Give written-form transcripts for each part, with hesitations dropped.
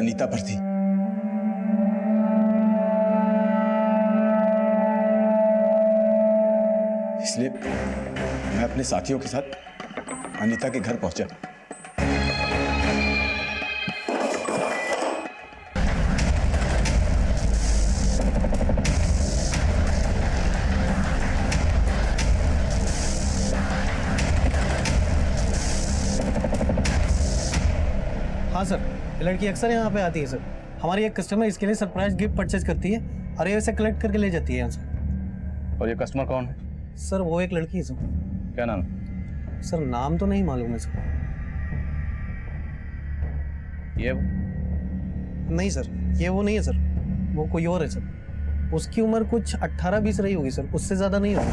अनीता पर थी। इसलिए मैं अपने साथियों के साथ अनीता के घर पहुंचा। हाँ सर, ये लड़की अक्सर यहाँ पे आती है सर। हमारी एक कस्टमर इसके लिए सरप्राइज गिफ्ट परचेज करती है और ये इसे कलेक्ट करके ले जाती है यहाँ से। और ये कस्टमर कौन है? सर वो एक लड़की है सर। क्या नाम? सर नाम तो नहीं मालूम है सर। ये वो? नहीं सर, ये वो नहीं है सर, वो कोई और है सर। उसकी उम्र कुछ 18-20 रही होगी सर, उससे ज़्यादा नहीं होगी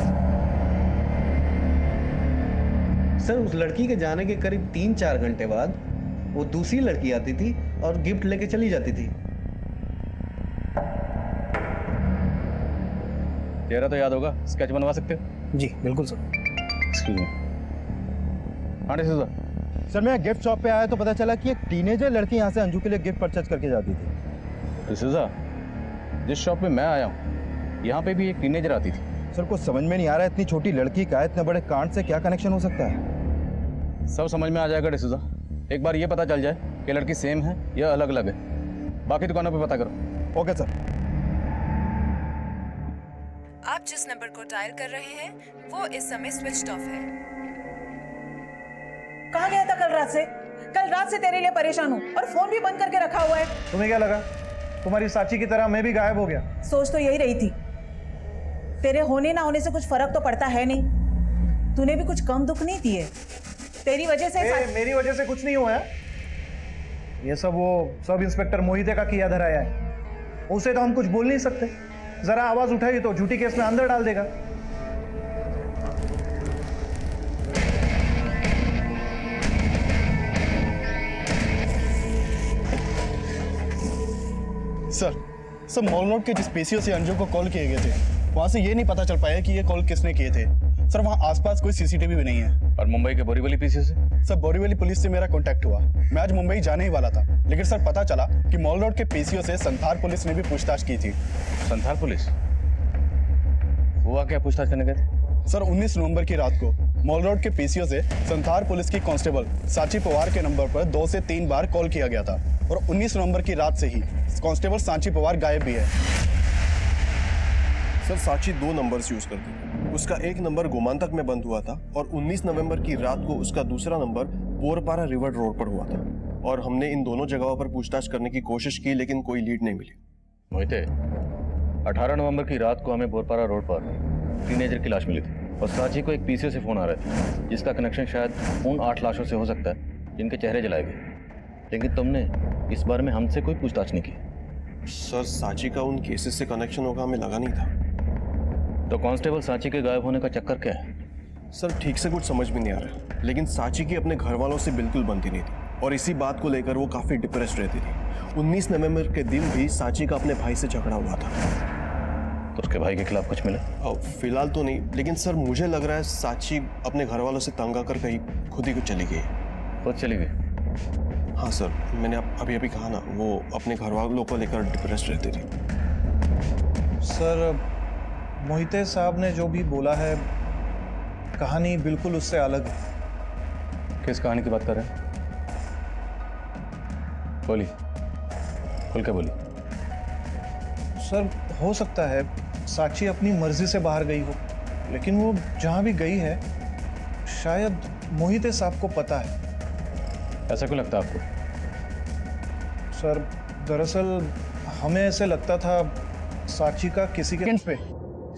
सर। उस लड़की के जाने के करीब 3-4 घंटे बाद वो दूसरी लड़की आती थी और गिफ्ट लेके चली जाती थी। चेहरा तो याद होगा, स्केच बनवा सकते हो? जी बिल्कुल सर। Excuse me. हाँ डिसूजा। सर मैं गिफ्ट शॉप पे आया तो पता चला कि एक टीनेजर लड़की यहाँ से अंजू के लिए गिफ्ट परचेज करके जाती थी। डिसूजा, जिस शॉप पे मैं आया हूँ यहाँ पे भी एक टीनेजर आती थी। सर कुछ समझ में नहीं आ रहा है, इतनी छोटी लड़की का इतने बड़े कांड से क्या कनेक्शन हो सकता है? सब समझ में आ जाएगा डिसूजा। एक बार ये पता चल जाए कि लड़की सेम है या अलग अलग है। बाकी दुकानों पे पता करो। Okay sir. आप जिस नंबर को डायल कर रहे हैं वो इस समय स्विच्ड ऑफ है। कहाँ गया था कल रात से? कल रात से तेरे लिए परेशान हूँ और फोन भी बंद करके रखा हुआ है। तुम्हें क्या लगा तुम्हारी साची की तरह मैं भी गायब हो गया? सोच तो यही रही थी। तेरे होने ना होने से कुछ फर्क तो पड़ता है नहीं। तूने भी कुछ कम दुख नहीं दिए। तेरी वजह से मेरी वजह से कुछ नहीं हुआ है। ये सब वो सब इंस्पेक्टर मोहिते का किया धराया है। उसे तो हम कुछ बोल नहीं सकते। जरा आवाज उठाई तो झूठी केस में अंदर डाल देगा। सर मॉल रोड के जिस पीसीओ से अंजू को कॉल किए गए थे वहां से ये नहीं पता चल पाया कि ये कॉल किसने किए थे। सर वहाँ आसपास कोई सीसीटीवी भी नहीं है। और मुंबई के बोरीवली पीसीओ से? सर बोरीवली पुलिस से मेरा कांटेक्ट हुआ। मैं आज मुंबई जाने ही वाला था, लेकिन सर पता चला कि मॉल रोड के पीसीओ से संथाल पुलिस ने भी पूछताछ की थी। संथाल पुलिस? हुआ क्या पूछताछ करने गए थे? सर 19 नवंबर की रात को मॉल रोड के पीसीओ से संथाल पुलिस की कांस्टेबल साची पवार के नंबर पर 2 से 3 बार कॉल किया गया था और 19 नवंबर की रात से ही कांस्टेबल सांची पवार गायब भी है। सर साची 2 नंबर्स यूज करती है। उसका एक नंबर गोमांतक में बंद हुआ था और 19 नवंबर की रात को उसका दूसरा नंबर बोरपारा रिवर रोड पर हुआ था और हमने इन दोनों जगहों पर पूछताछ करने की कोशिश की लेकिन कोई लीड नहीं मिली। मोहिते, 18 नवंबर की रात को हमें बोरपारा रोड पर टीनेजर की लाश मिली थी और साची को एक पीसीओ से फोन आ रहा था जिसका कनेक्शन शायद उन 8 लाशों से हो सकता है जिनके चेहरे जलाए गए। लेकिन तुमने इस बारे में हमसे कोई पूछताछ नहीं की। सर साची का उन केसेस से कनेक्शन होगा हमें लगा नहीं था। तो कांस्टेबल सांची के गायब होने का चक्कर क्या है? सर ठीक से कुछ समझ में नहीं आ रहा, लेकिन साची की अपने घर वालों से बिल्कुल बनती नहीं थी और इसी बात को लेकर वो काफी डिप्रेस्ड रहती थी। 19 नवंबर के दिन भी साची का अपने भाई से झगड़ा हुआ था। तो उसके भाई के खिलाफ कुछ मिला? फिलहाल तो नहीं, लेकिन सर मुझे लग रहा है साची अपने घर वालों से तंग आकर कहीं खुद ही कुछ चली गई। खुद चली गई? हाँ सर, मैंने अभी कहा ना, वो अपने घर वालों को लेकर डिप्रेस्ड रहती थी। सर मोहिते साहब ने जो भी बोला है कहानी बिल्कुल उससे अलग है। किस कहानी की बात कर रहे हैं? बोलिए, खुल के बोलिए। सर हो सकता है साची अपनी मर्जी से बाहर गई हो, लेकिन वो जहां भी गई है शायद मोहिते साहब को पता है। ऐसा क्यों लगता है आपको? सर दरअसल हमें ऐसे लगता था साची का किसी के पे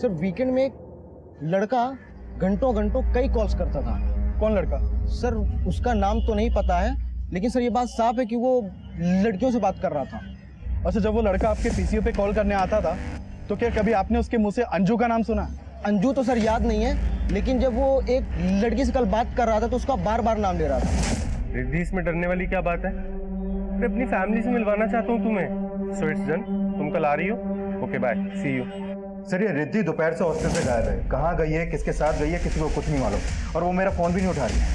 सर वीकेंड में एक लड़का घंटों घंटों कई कॉल्स करता था। कौन लड़का? सर उसका नाम तो नहीं पता है, लेकिन सर ये बात साफ है कि वो लड़कियों से बात कर रहा था। अच्छा, जब वो लड़का आपके पीसीओ पे कॉल करने आता था तो क्या कभी आपने उसके मुंह से अंजू का नाम सुना? अंजू तो सर याद नहीं है, लेकिन जब वो एक लड़की से कल बात कर रहा था तो उसका बार बार नाम ले रहा था। रिद्धि, इसमें डरने वाली क्या बात है? मैं अपनी फैमिली से मिलवाना चाहता हूँ तुम्हें। सो इट्स डन, तुम कल आ रही हो? Okay bye, see you. Sir ये रिद्धि दोपहर से हॉस्टल से गायब है। कहाँ गई है, किसके साथ गई है, किसी को कुछ नहीं मालूम और वो मेरा फोन भी नहीं उठा रही है।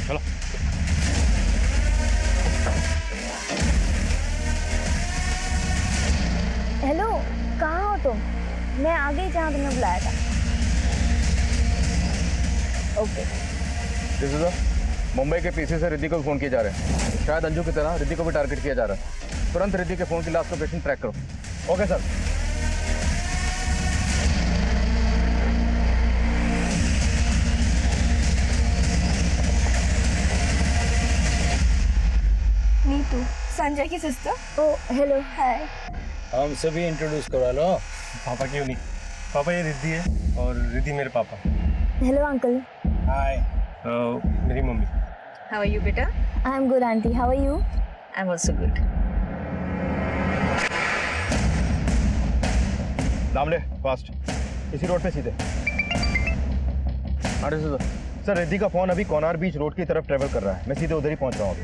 चलो। तुम। मैं आ गई जहाँ तुमने बुलाया था। ओके। दिस इज मुंबई के पीसी से रिद्धि को फोन किए जा रहे हैं। शायद अंजू की तरह रिद्धि को भी टारगेट किया जा रहा है। तुरंत रिद्धि के फोन की लास्ट लोकेशन ट्रैक करो। Okay sir. नीतू, संजय की सिस्टर। ओ हेलो, हाय। हम सभी इंट्रोड्यूस करा लो। पापा क्यों नहीं? पापा ये रिद्धि है और रिद्धि मेरे पापा। Hello uncle. हाय। मेरी मम्मी। How are you, beta? I am good aunty, how are you? I'm also good. Damle fast, इसी रोड पे सीधे। सर रिद्धि का फोन अभी कोनार बीच रोड की तरफ ट्रेवल कर रहा है। मैं सीधे उधर ही पहुंच रहा हूँ अभी।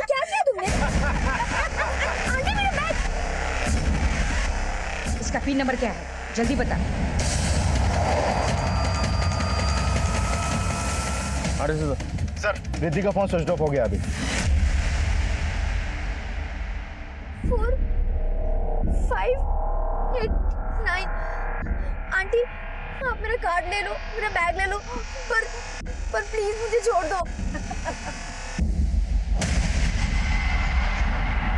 क्या किया तुमने? आंटी मेरा बैग। इसका पिन नंबर क्या है? जल्दी बता। सर रिद्धि का फोन स्विच ऑफ हो गया अभी। 4 5 8 9। आंटी आप मेरा कार्ड ले लो, मेरा बैग ले लो, पर प्लीज मुझे छोड़ दो।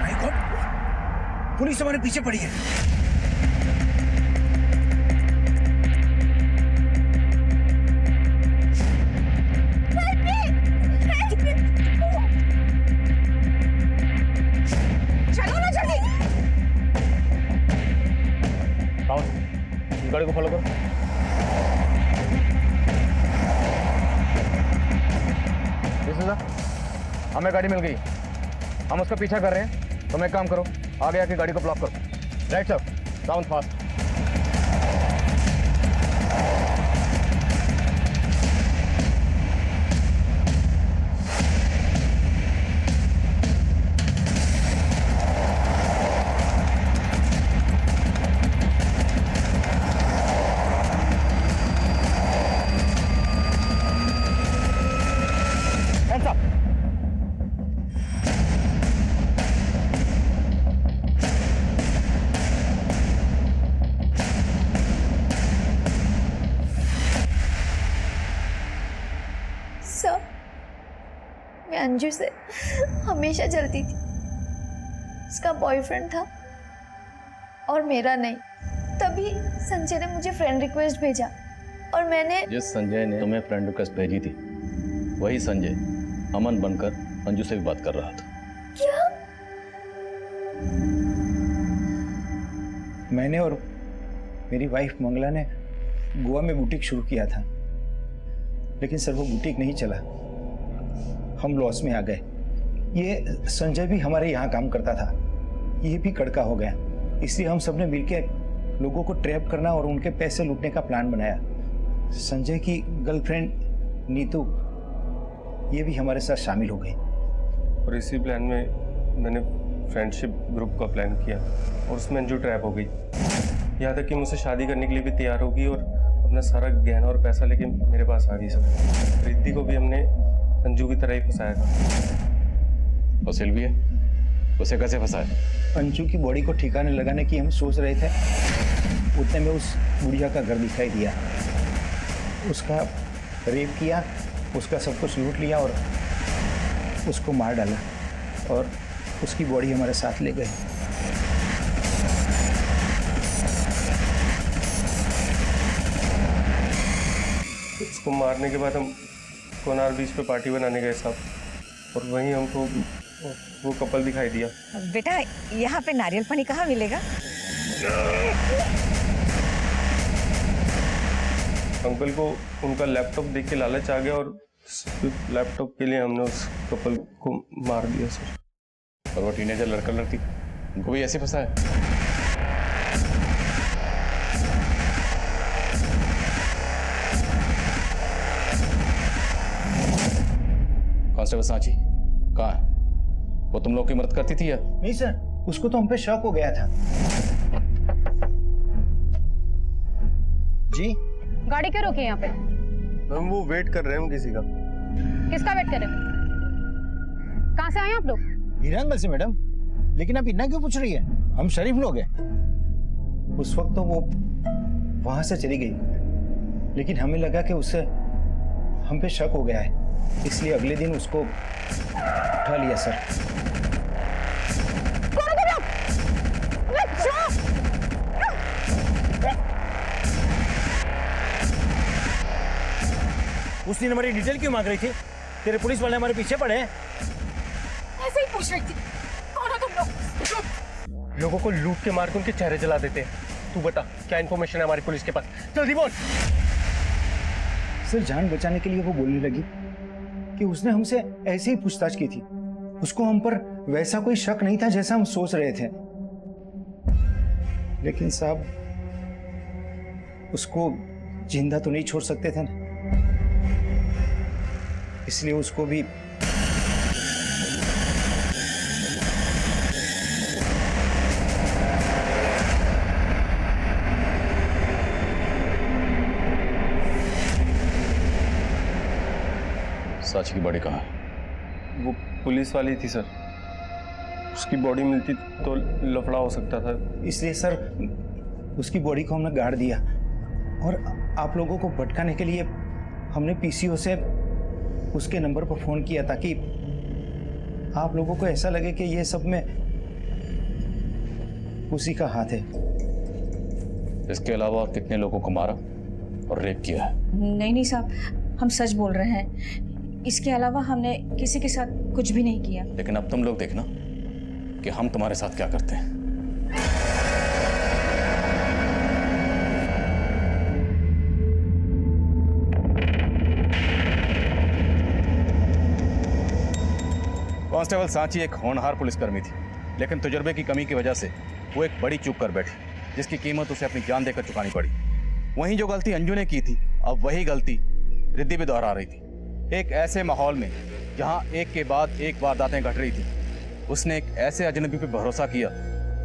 माय गॉड, पुलिस हमारे पीछे पड़ी है। गाड़ी को फॉलो करो। हमें गाड़ी मिल गई, हम उसका पीछा कर रहे हैं। तुम एक काम करो, आगे आके गाड़ी को ब्लॉक करो। Right sir, down fast. Sir, मैं अंजू से हमेशा जलती थी। उसका बॉयफ्रेंड था और मेरा नहीं। तभी संजय ने मुझे फ्रेंड रिक्वेस्ट भेजा और मैंने जिस संजय ने तुम्हें फ्रेंड रिक्वेस्ट भेजी थी, वही संजय अमन बनकर अंजू से भी बात कर रहा था। क्या? मैंने और मेरी वाइफ मंगला ने गोवा में बुटीक शुरू किया था, लेकिन सर वो बुटीक नहीं चला। हम लॉस में आ गए। ये संजय भी हमारे यहाँ काम करता था, ये भी कड़का हो गया। इसलिए हम सबने मिलकर लोगों को ट्रैप करना और उनके पैसे लूटने का प्लान बनाया। संजय की गर्लफ्रेंड नीतू ये भी हमारे साथ शामिल हो गई। और इसी प्लान में मैंने फ्रेंडशिप ग्रुप का प्लान किया और उसमें अंजू ट्रैप हो गई। यहाँ तक कि मुझसे शादी करने के लिए भी तैयार होगी और अपना सारा गहना और पैसा लेके मेरे पास आ गई। सब रिद्धि को भी हमने अंजू की तरह ही फंसाया था। और सिल्वी है, उसे कैसे फंसाया? अंजू की बॉडी को ठिकाने लगाने की हम सोच रहे थे, उतने में उस बुढ़िया का घर दिखाई दिया। उसका रेप किया, उसका सब कुछ लूट लिया और उसको मार डाला और उसकी बॉडी हमारे साथ ले गए। उसको मारने के बाद हम कोनार बीच पे पार्टी बनाने गए साहब, और वहीं हमको वो कपल दिखाई दिया। बेटा यहाँ पे नारियल पानी कहाँ मिलेगा? अंकल को उनका लैपटॉप देख के लालच आ गया और सिर्फ लैपटॉप के लिए हमने उस कपल को मार दिया सर। और वो टीनेजर लड़का लड़की उनको भी ऐसे फंसाया? कांस्टेबल सांची कहाँ है? वो तुम लोग की मदद करती थी या? नहीं सर, उसको तो हम पे शक हो गया था। जी गाड़ी क्यों रोकी यहाँ पे? हम वो वेट कर रहे हैं किसी का। किसका वेट कर रहे हो? कहाँ कहाँ से आए आप लोग? हीरानगल से मैडम। लेकिन आप इतना क्यों पूछ रही है? हम शरीफ लोग हैं। उस वक्त तो वो वहां से चली गई, लेकिन हमें लगा कि उससे हम पे शक हो गया है, इसलिए अगले दिन उसको उठा लिया सर। उस दिन हमारी डिटेल क्यों मांग रही थी? तेरे पुलिस वाले हमारे पीछे पड़े हैं। ऐसे ही पूछ रही थी। कौन हो तुम लोग? लोगों को लूट के मार के उनके चेहरे जला देते हैं। तू बता, क्या इन्फॉर्मेशन है हमारी पुलिस के पास? जल्दी बोल। सर जान बचाने के लिए वो बोलने लगी कि उसने हमसे ऐसे ही पूछताछ की थी। उसको हम पर वैसा कोई शक नहीं था जैसा हम सोच रहे थे। लेकिन साहब, उसको जिंदा तो नहीं छोड़ सकते थे ना, इसलिए उसको भी साची की बॉडी कहाँ है? वो पुलिस वाली थी सर। उसकी बॉडी मिलती तो लफड़ा हो सकता था, इसलिए सर उसकी बॉडी को हमने गाड़ दिया और आप लोगों को भटकाने के लिए हमने पीसीओ से उसके नंबर पर फोन किया ताकि आप लोगों को ऐसा लगे कि ये सब में उसी का हाथ है। इसके अलावा और कितने लोगों को मारा और रेप किया है? नहीं साहब, हम सच बोल रहे हैं। इसके अलावा हमने किसी के साथ कुछ भी नहीं किया। लेकिन अब तुम लोग देखना कि हम तुम्हारे साथ क्या करते हैं। कांस्टेबल सांची एक होनहार पुलिसकर्मी थी, लेकिन तजुर्बे की कमी की वजह से वो एक बड़ी चूक कर बैठी, जिसकी कीमत उसे अपनी जान देकर चुकानी पड़ी। वहीं जो गलती अंजू ने की थी, अब वही गलती रिद्धि भी दोहरा रही थी। एक ऐसे माहौल में जहां एक के बाद एक वारदातें घट रही थी, उसने एक ऐसे अजनबी पर भरोसा किया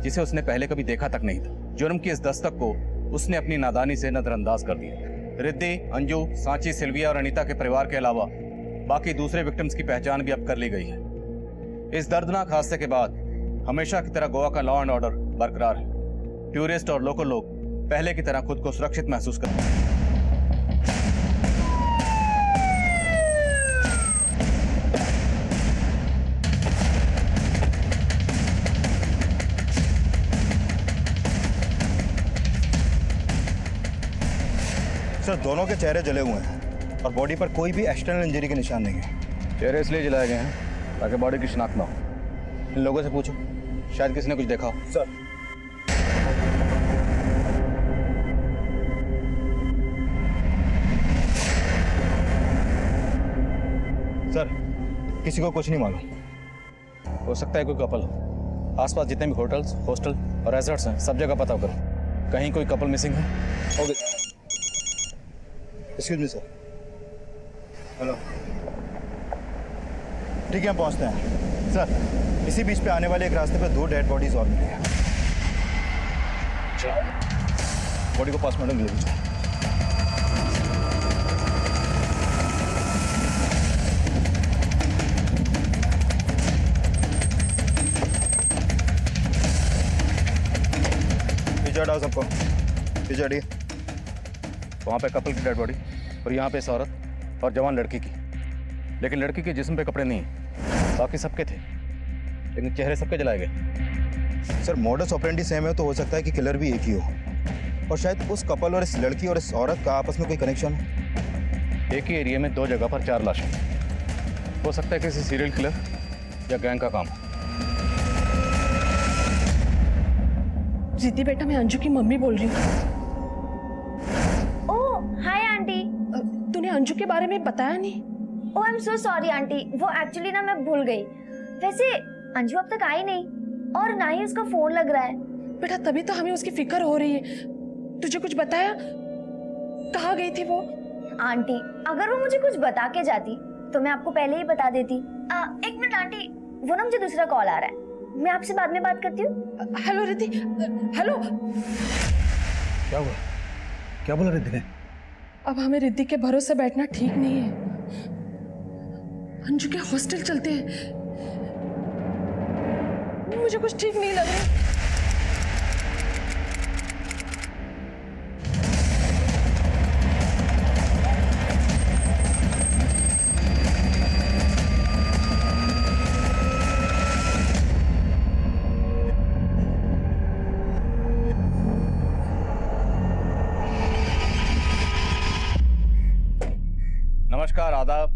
जिसे उसने पहले कभी देखा तक नहीं था। जुर्म की इस दस्तक को उसने अपनी नादानी से नजरअंदाज कर दिया। रिद्धि, अंजू, सांची, सिल्विया और अनीता के परिवार के अलावा बाकी दूसरे विक्टिम्स की पहचान भी अब कर ली गई है। इस दर्दनाक हादसे के बाद हमेशा की तरह गोवा का लॉ एंड ऑर्डर बरकरार है। टूरिस्ट और लोकल लोग पहले की तरह खुद को सुरक्षित महसूस करते हैं। सर दोनों के चेहरे जले हुए हैं और बॉडी पर कोई भी एक्सटर्नल इंजरी के निशान नहीं है। चेहरे इसलिए जलाए गए हैं ताकि बॉडी की शिनाख्त ना हो। इन लोगों से पूछो, शायद किसी ने कुछ देखा हो। सर किसी को कुछ नहीं मालूम। हो सकता है कोई कपल हो। आसपास जितने भी होटल्स, हॉस्टल और रेजॉर्ट्स हैं, सब जगह पता करो, कहीं कोई कपल मिसिंग है। Okay, excuse me sir. Hello, ठीक है हम पहुंचते हैं। सर इसी बीच पे आने वाले एक रास्ते पे 2 डेड बॉडीज और मिली हैं। बॉडी को पोस्टमार्टम ले लीजिए। पीछे हटाओ सबको, पीछे हटिए। वहाँ पे कपल की डेड बॉडी और यहाँ पे इस औरत और जवान लड़की की। लेकिन लड़की के जिस्म पे कपड़े नहीं, बाकी सबके थे, लेकिन चेहरे सबके जलाए गए। सर मोडस ऑपरेंडी सेम है तो हो सकता है कि किलर भी एक ही हो, और शायद उस कपल और इस लड़की और इस औरत का आपस में कोई कनेक्शन हो। एक ही एरिया में 2 जगह पर 4 लाशें। हो सकता है किसी सीरियल किलर या गैंग का काम। रिद्धि बेटा, मैं अंजू की मम्मी बोल रही हूँ। Oh hi aunty. तूने अंजू के बारे में बताया नहीं? Oh I am so sorry aunty, वो एक्चुअली ना मैं भूल गई। वैसे अंजू अब तक आई नहीं और ना ही उसका फोन लग रहा है। बेटा तभी तो हमें उसकी फिक्र हो रही है। तुझे कुछ बताया? कहाँ गई थी वो? आंटी अगर वो मुझे कुछ बता के जाती तो मैं आपको पहले ही बता देती। एक मिनट आंटी, वो ना मुझे दूसरा कॉल आ रहा है, मैं आपसे बाद में बात करती हूँ। Hello Riddhi, hello. क्या हुआ? क्या बोला रिद्धि ने? अब हमें रिद्धि के भरोसे बैठना ठीक नहीं है। अंजू के हॉस्टल चलते हैं, मुझे कुछ ठीक नहीं लग रहा। नमस्कार, आदाब।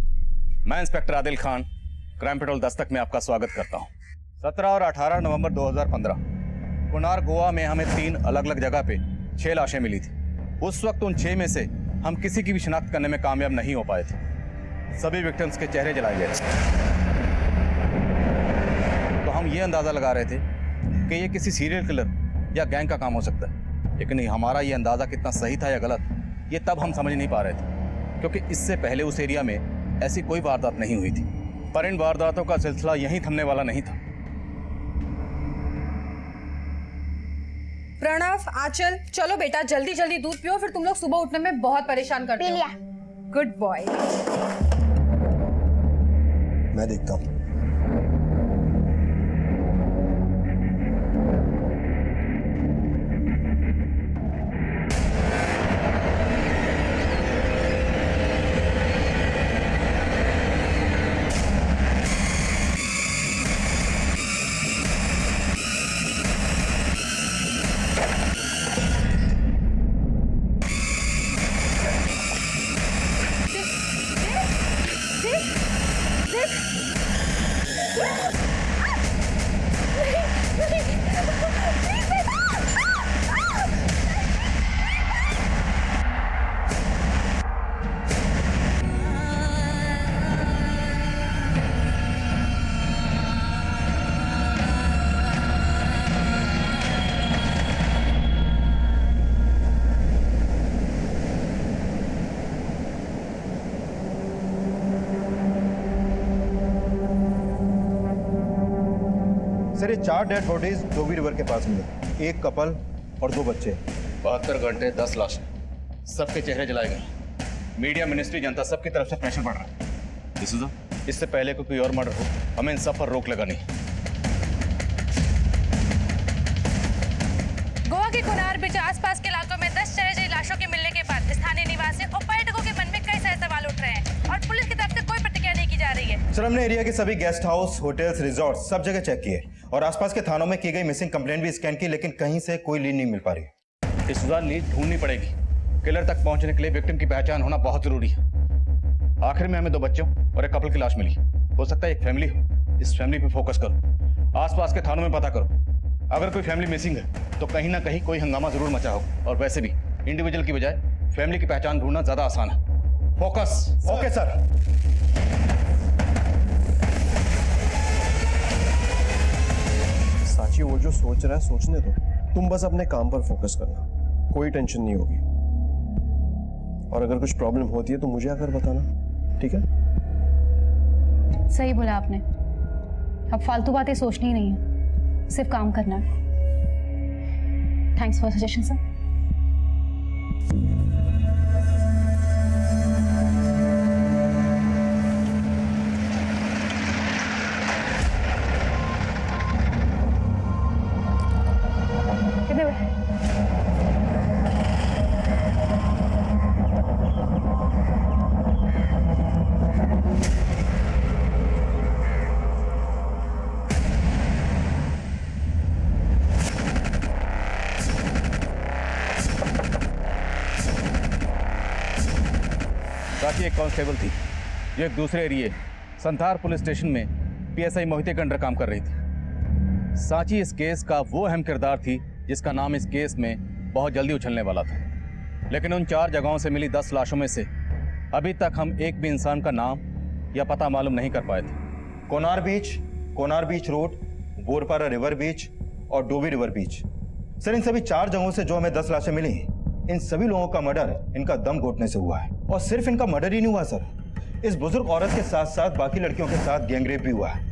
मैं inspector Adil Khan crime petrol Dastak में आपका स्वागत करता हूं। 17 और 18 नवंबर 2015 कुनार गोवा में हमें 3 अलग अलग जगह पे 6 लाशें मिली थी। उस वक्त उन 6 में से हम किसी की भी शिनाख्त करने में कामयाब नहीं हो पाए थे। सभी विक्टिम्स के चेहरे जलाए गए थे। तो हम ये अंदाजा लगा रहे थे कि ये किसी सीरियल किलर या गैंग का काम हो सकता है, लेकिन हमारा ये अंदाजा कितना सही था या गलत, ये तब हम समझ नहीं पा रहे थे, क्योंकि इससे पहले उस एरिया में ऐसी कोई वारदात नहीं हुई थी। पर इन वारदातों का सिलसिला यहीं थमने वाला नहीं था। प्रणव, आंचल, चलो बेटा जल्दी जल्दी दूध पियो, फिर तुम लोग सुबह उठने में बहुत परेशान करते हो। Good boy. मैं देखता हूँ। सर, ये 4 डेड बॉडीज डोबी रिवर के पास मिले, 1 कपल और 2 बच्चे। 72 घंटे 10 लाशें, सबके चेहरे जलाए गए। मीडिया, मिनिस्ट्री, जनता सबकी तरफ से प्रेशर बढ़ रहा है। इससे पहले कोई और मर्डर हो, हमें इन सब पर रोक लगानी है। गोवा के कुनार बीच आसपास के इलाकों में 10 चरहरी लाशों के मिलने के बाद स्थानीय निवासियों और पर्यटकों के मन में कई सारे सवाल उठ रहे हैं और पुलिस की तरफ से कोई प्रतिक्रिया नहीं की जा रही है। सर, हमने एरिया के सभी गेस्ट हाउस, होटल्स, रिजॉर्ट सब जगह चेक किए और आसपास के थानों में की गई मिसिंग कंप्लेंट भी स्कैन की, लेकिन कहीं से कोई लीड नहीं मिल पा रही। इस लीड ढूंढनी पड़ेगी। किलर तक पहुंचने के लिए विक्टिम की पहचान होना बहुत जरूरी है। आखिर में हमें 2 बच्चों और 1 कपल की लाश मिली। हो सकता है एक फैमिली हो। इस फैमिली पे फोकस करो, आसपास के थानों में पता करो। अगर कोई फैमिली मिसिंग है तो कहीं ना कहीं कोई हंगामा जरूर मचा होगा। और वैसे भी इंडिविजुअल की बजाय फैमिली की पहचान ढूंढना ज्यादा आसान है। फोकस। Okay sir. साची, वो जो सोच रहा है सोचने दो, तुम बस अपने काम पर फोकस करना, कोई टेंशन नहीं होगी। और अगर कुछ प्रॉब्लम होती है तो मुझे आकर बताना, ठीक है? सही बोला आपने। अब फालतू बातें सोचनी नहीं है, सिर्फ काम करना है। Thanks for suggestion sir. साची एक कांस्टेबल थी जो एक दूसरे एरिया संथार पुलिस स्टेशन में पीएसआई मोहिते के अंडर काम कर रही थी। साची इस केस का वो अहम किरदार थी जिसका नाम इस केस में बहुत जल्दी उछलने वाला था। लेकिन उन 4 जगहों से मिली 10 लाशों में से अभी तक हम एक भी इंसान का नाम या पता मालूम नहीं कर पाए थे। कोनार बीच रोड, बोरपारा रिवर बीच और डोबी रिवर बीच। सर, इन सभी 4 जगहों से जो हमें 10 लाशें मिली, इन सभी लोगों का मर्डर इनका दम घोटने से हुआ है। और सिर्फ इनका मर्डर ही नहीं हुआ सर, इस बुजुर्ग औरत के साथ साथ बाकी लड़कियों के साथ गैंगरेप भी हुआ है।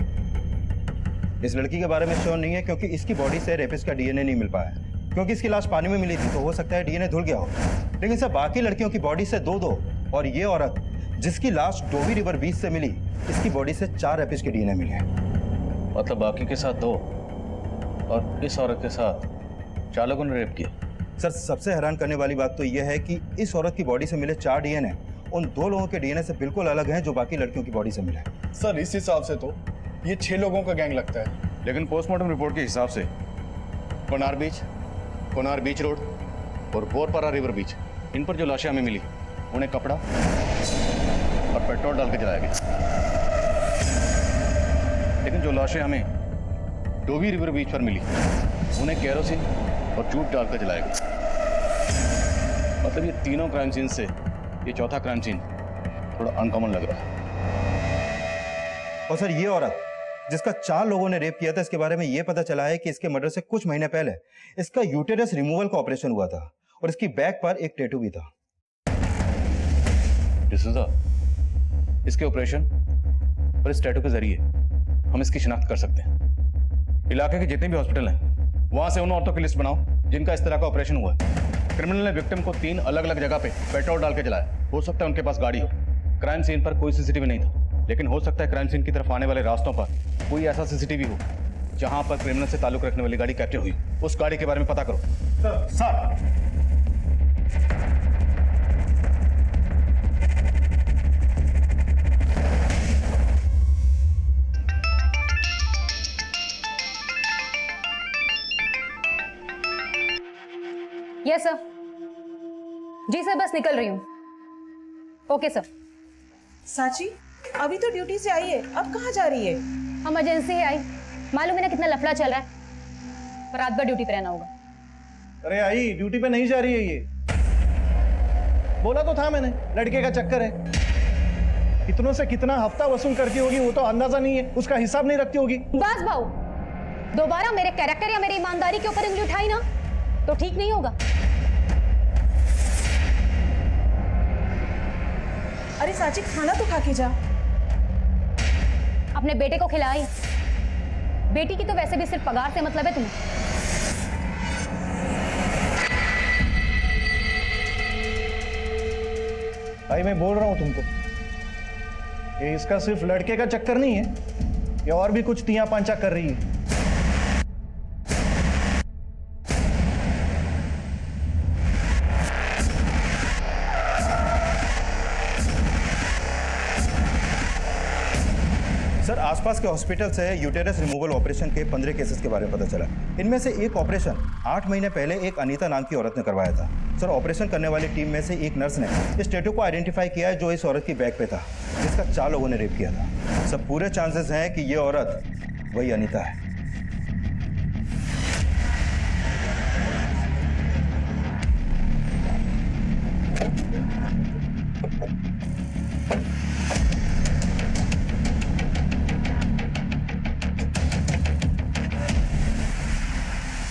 इस लड़की के बारे में श्योर नहीं है क्योंकि इसकी बॉडी से रेपिस्ट का डीएनए नहीं मिल पाया, क्योंकि इसकी लाश पानी में मिली थी तो हो सकता है डीएनए धुल गया हो। लेकिन सर, बाकी लड़कियों की बॉडी से 2-2 और ये औरत जिसकी लाश डोबी रिवर बीच से मिली, इसकी बॉडी से 4 रेपिस्ट के डीएनए मिले हैं। मतलब बाकी के साथ 2 और इस औरत के साथ 4 लोगों ने रेप किया। सर सबसे हैरान करने वाली बात तो यह है कि इस औरत की बॉडी से मिले 4 डीएनए उन 2 लोगों के डीएनए से बिल्कुल अलग हैं जो बाकी लड़कियों की बॉडी से मिले। सर इस हिसाब से तो ये 6 लोगों का गैंग लगता है। लेकिन पोस्टमार्टम रिपोर्ट के हिसाब से कोनार बीच रोड और बोरपारा रिवर बीच, इन पर जो लाशें हमें मिली उन्हें कपड़ा और पेट्रोल डाल के जलाया गया। लेकिन जो लाशें हमें डोवी रिवर बीच पर मिली उन्हें केरोसिन और जूट डालकर जलाया गया। मतलब ये तीनों क्राइम सीन से ये चौथा क्राइम सीन थोड़ा अनकॉमन लग रहा है। और सर ये औरत जिसका 4 लोगों ने रेप किया था, इसके बारे में ये पता चला है कि इसके मर्डर से कुछ महीने पहले इसका यूटेरस रिमूवल का ऑपरेशन हुआ था और इसकी बैक पर एक टैटू भी था। डिसूजा, इसके ऑपरेशन और इस टैटू के जरिए हम इसकी शिनाख्त कर सकते हैं। इलाके के जितने भी हॉस्पिटल हैं वहां से उन औरतों की लिस्ट बनाओ जिनका इस तरह का ऑपरेशन हुआ है। क्रिमिनल ने विक्टिम को 3 अलग अलग जगह पे पेट्रोल डाल के जलाया। हो सकता है उनके पास गाड़ी हो। क्राइम सीन पर कोई सीसीटीवी नहीं था, लेकिन हो सकता है क्राइम सीन की तरफ आने वाले रास्तों पर कोई ऐसा सीसीटीवी हो जहां पर क्रिमिनल से ताल्लुक रखने वाली गाड़ी कैप्चर हुई। उस गाड़ी के बारे में पता करो। Sir yes sir. जी सर, बस निकल रही हूँ। Okay sir. साची अभी तो ड्यूटी से आई है, अब कहाँ जा रही है? इमरजेंसी है आई। मालूम है ना कितना लफड़ा चल रहा है, पर रात भर ड्यूटी पे रहना होगा। अरे आई ड्यूटी पे नहीं जा रही है ये, बोला तो था मैंने, लड़के का चक्कर है। इतनों से कितना हफ्ता वसूल करती होगी वो तो अंदाजा नहीं है, उसका हिसाब नहीं रखती होगी। बस भाऊ, दोबारा मेरे कैरेक्टर या मेरी ईमानदारी के ऊपर उंगली उठाई ना तो ठीक नहीं होगा। अरे साची खाना तो खा के जा। अपने बेटे को खिलाई। बेटी की तो वैसे भी सिर्फ पगार से मतलब है तुम्हें। भाई मैं बोल रहा हूं तुमको, ये इसका सिर्फ लड़के का चक्कर नहीं है, ये और भी कुछ तिया पांचा कर रही है। सर आसपास के हॉस्पिटल से यूटेरस रिमूवल ऑपरेशन के 15 केसेस के बारे में पता चला। इनमें से एक ऑपरेशन 8 महीने पहले एक अनीता नाम की औरत ने करवाया था। सर ऑपरेशन करने वाली टीम में से एक नर्स ने इस टैटू को आइडेंटिफाई किया है जो इस औरत की बैक पे था, जिसका 4 लोगों ने रेप किया था। सब पूरे चांसेस हैं कि ये औरत वही अनीता है।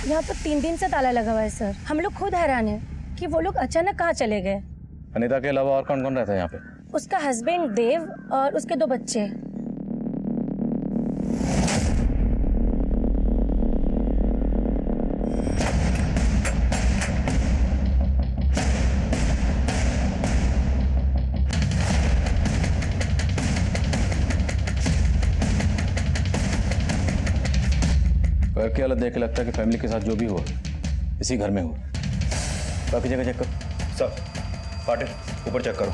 यहाँ तो 3 दिन से ताला लगा हुआ है सर। हम लोग खुद हैरान हैं कि वो लोग अचानक कहाँ चले गए। अनीता के अलावा और कौन कौन रहता है यहाँ पे? उसका हस्बैंड देव और उसके 2 बच्चे। घर की हालत देख के लगता है कि फैमिली के साथ जो भी हुआ इसी घर में हुआ। बाकी जगह चेक करो। सब पाटिल ऊपर चेक करो।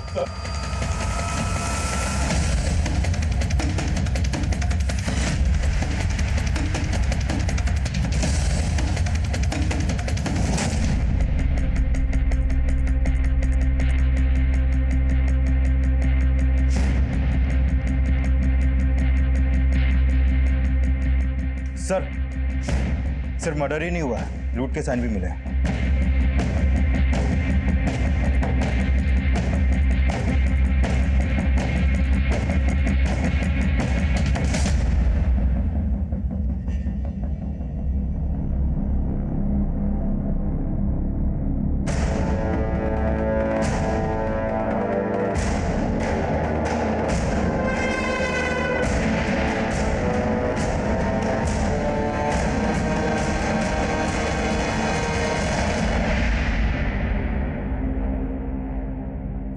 सर सिर्फ मर्डर ही नहीं हुआ है, लूट के साइन भी मिले हैं।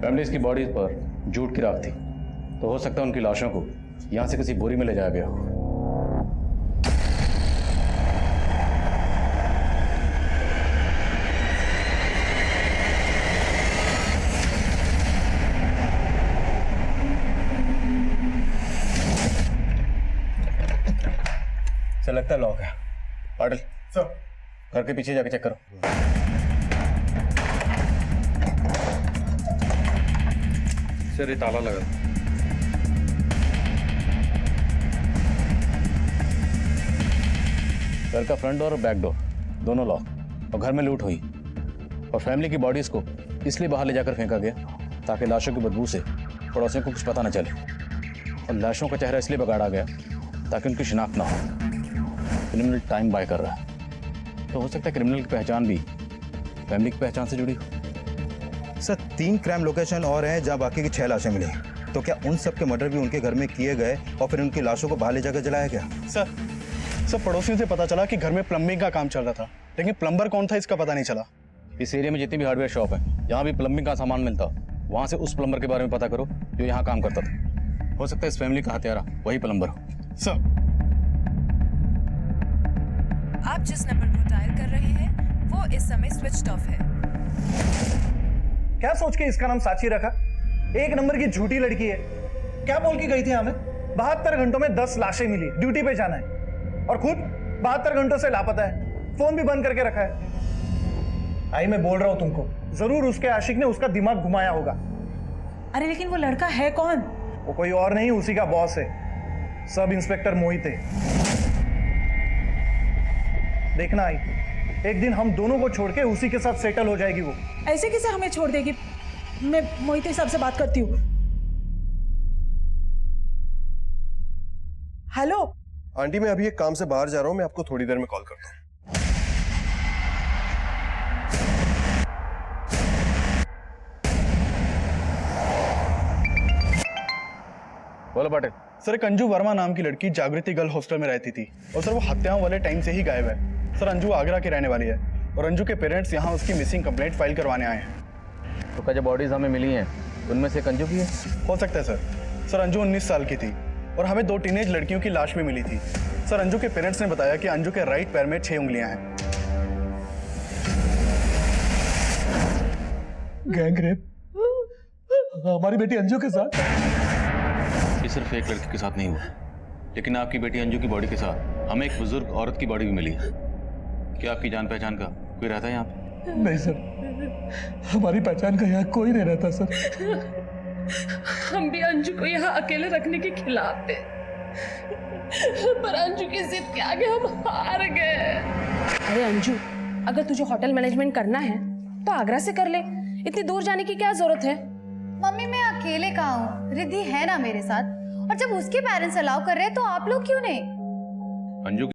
फैमिलीज की बॉडीज पर जूट की राख थी, तो हो सकता है उनकी लाशों को यहाँ से किसी बोरी में ले जाया गया हो। सर लगता है लॉक है। पाटिल सर, घर के पीछे जाके चेक करो। सर ये ताला लगा। घर का फ्रंट डोर और बैक डोर दोनों लॉक, और घर में लूट हुई, और फैमिली की बॉडीज को इसलिए बाहर ले जाकर फेंका गया ताकि लाशों की बदबू से पड़ोसियों को कुछ पता न चले, और लाशों का चेहरा इसलिए बिगाड़ा गया ताकि उनकी शिनाख्त ना हो। क्रिमिनल टाइम बाय कर रहा है, तो हो सकता है क्रिमिनल की पहचान भी फैमिली की पहचान से जुड़ी हो। सर 3 क्राइम लोकेशन और हैं जहां बाकी की 6 लाशें मिली, तो क्या उन सब के मर्डर भी उनके घर में किए गए और फिर उनकी लाशों को बाहर ले जाकर जलाया गया? सर पड़ोसियों से पता चला कि घर में प्लम्बिंग का काम चल रहा था, लेकिन प्लम्बर कौन था इसका पता नहीं चला। इस एरिया में जितनी भी हार्डवेयर शॉप है, जहाँ भी प्लम्बिंग का सामान मिलता, वहाँ से उस प्लम्बर के बारे में पता करो जो यहाँ काम करता था। हो सकता है इस फैमिली का हत्यारा वही प्लम्बर हो। सर आप जिस नंबर को डायल कर रहे हैं वो इस समय स्विच्ड ऑफ है। क्या सोच के इसका नाम साची रखा? 1 नंबर की झूठी लड़की है। क्या बोल के गई थी हमें? 72 घंटों में 10 लाशें मिली, ड्यूटी पे जाना है, और खुद 72 घंटों से लापता है, फोन भी बंद करके रखा है। आई मैं बोल रहा हूं तुमको, जरूर उसके आशिक ने उसका दिमाग घुमाया होगा। अरे लेकिन वो लड़का है कौन? वो कोई और नहीं, उसी का बॉस है, सब इंस्पेक्टर मोहित है। देखना आई, एक दिन हम दोनों को छोड़ के उसी के साथ सेटल हो जाएगी वो। ऐसे कैसे हमें छोड़ देगी? मैं मोहित साहब से बात करती हूँ। हेलो आंटी, मैं अभी एक काम से बाहर जा रहा हूँ, मैं आपको थोड़ी देर में कॉल करता हूँ। बोलो पाटिल। सर एक अंजू वर्मा नाम की लड़की जागृति गर्ल हॉस्टल में रहती थी, और सर वो हत्याओं वाले टाइम से ही गायब है। सर अंजू आगरा की रहने वाली है, और अंजू के पेरेंट्स यहाँ उसकी मिसिंग कंप्लेंट फाइल करवाने आए हैं। तो क्या जो बॉडीज हमें मिली हैं उनमें से एक अंजू की है? हो सकता है सर। सर अंजू 19 साल की थी, और हमें 2 टीनेज लड़कियों की लाश भी मिली थी। सर अंजू के पेरेंट्स ने बताया कि अंजू के राइट पैर में 6 उंगलियां हैं। गैंग रेप हमारी बेटी अंजू के साथ? ये सिर्फ एक लड़की के साथ नहीं हुआ, लेकिन आपकी बेटी अंजू की बॉडी के साथ हमें एक बुजुर्ग औरत की बॉडी भी मिली है। क्या आपकी जान पहचान का कोई रहता है यहाँ पे? नहीं सर, हमारी पहचान का यहाँ कोई नहीं रहता सर। हम भी अंजू को यहाँ अकेले रखने के खिलाफ थे, पर अंजू की जिद के आगे हम हार गए। अरे अंजू, अगर तुझे होटल मैनेजमेंट करना है तो आगरा से कर ले, इतनी दूर जाने की क्या जरूरत है? मम्मी मैं अकेले कहाँ हूँ, रिद्धि है ना मेरे साथ, और जब उसके पेरेंट्स अलाउ कर रहे हैं तो आप लोग क्यों नहीं? अंजू